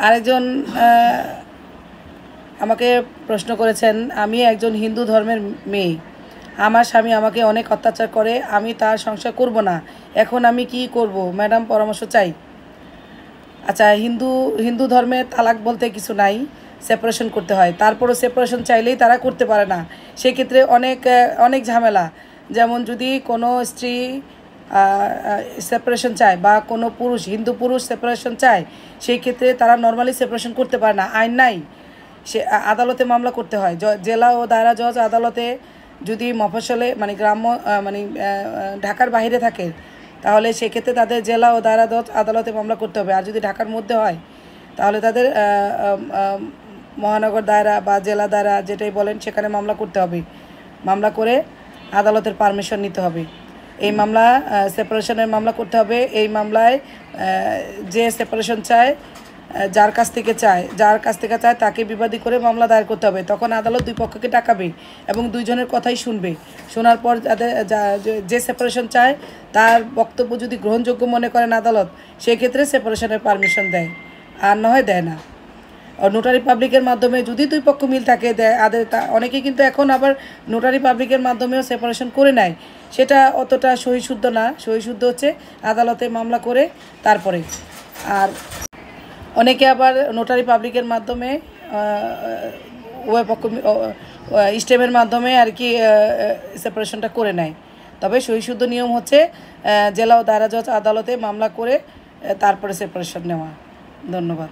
আরেকজন আমাকে প্রশ্ন করেছেন, আমি একজন হিন্দু ধর্মের মেয়ে, আমার স্বামী আমাকে অনেক অত্যাচার করে, আমি তার সংসার করব না, এখন আমি কি করব ম্যাডাম, পরামর্শ চাই। আচ্ছা, হিন্দু ধর্মে তালাক বলতে কিছু নাই, সেপারেশন করতে হয়। তারপরও সেপারেশন চাইলেই তারা করতে পারে না, সেক্ষেত্রে অনেক ঝামেলা। যেমন যদি কোনো স্ত্রী সেপারেশন চায় বা কোনো হিন্দু পুরুষ সেপারেশন চায়, সেই ক্ষেত্রে তারা নর্মালি সেপারেশন করতে পারে না, আইন নাই। সে আদালতে মামলা করতে হয়, জেলা ও দায়রা জজ আদালতে। যদি মফস্বলে মানে গ্রাম্য মানে ঢাকার বাইরে থাকে, তাহলে সেক্ষেত্রে তাদের জেলা ও দায়রা জজ আদালতে মামলা করতে হবে। আর যদি ঢাকার মধ্যে হয়, তাহলে তাদের মহানগর দায়রা বা জেলা দায়রা যেটাই বলেন সেখানে মামলা করতে হবে। মামলা করে আদালতের পারমিশন নিতে হবে। এই মামলা সেপারেশনের মামলা করতে হবে। এই মামলায় যে সেপারেশন চায়, যার কাছ থেকে চায় তাকে বিবাদী করে মামলা দায়ের করতে হবে। তখন আদালত দুই পক্ষকে ডাকাবে এবং দুইজনের কথাই শুনবে। শোনার পর যে সেপারেশন চায় তার বক্তব্য যদি গ্রহণযোগ্য মনে করেন আদালত, সেক্ষেত্রে সেপারেশনের পারমিশন দেয়, আর না হয় দেয় না। নোটারি পাবলিকের মাধ্যমে যদি দুই পক্ষ মিল থাকে দেয়। অনেকে কিন্তু এখন আবার নোটারি পাবলিকের মাধ্যমেও সেপারেশন করে নেয়, সেটা অতটা সহিশুদ্ধ না। সহিশুদ্ধ হচ্ছে আদালতে মামলা করে তারপরে। আর অনেকে আবার নোটারি পাবলিকের মাধ্যমে উভয় পক্ষ স্টেমের মাধ্যমে আর কি সেপারেশনটা করে নেয়। তবে সহিশুদ্ধ নিয়ম হচ্ছে জেলা ও দায়রা জজ আদালতে মামলা করে তারপরে সেপারেশন নেওয়া। ধন্যবাদ।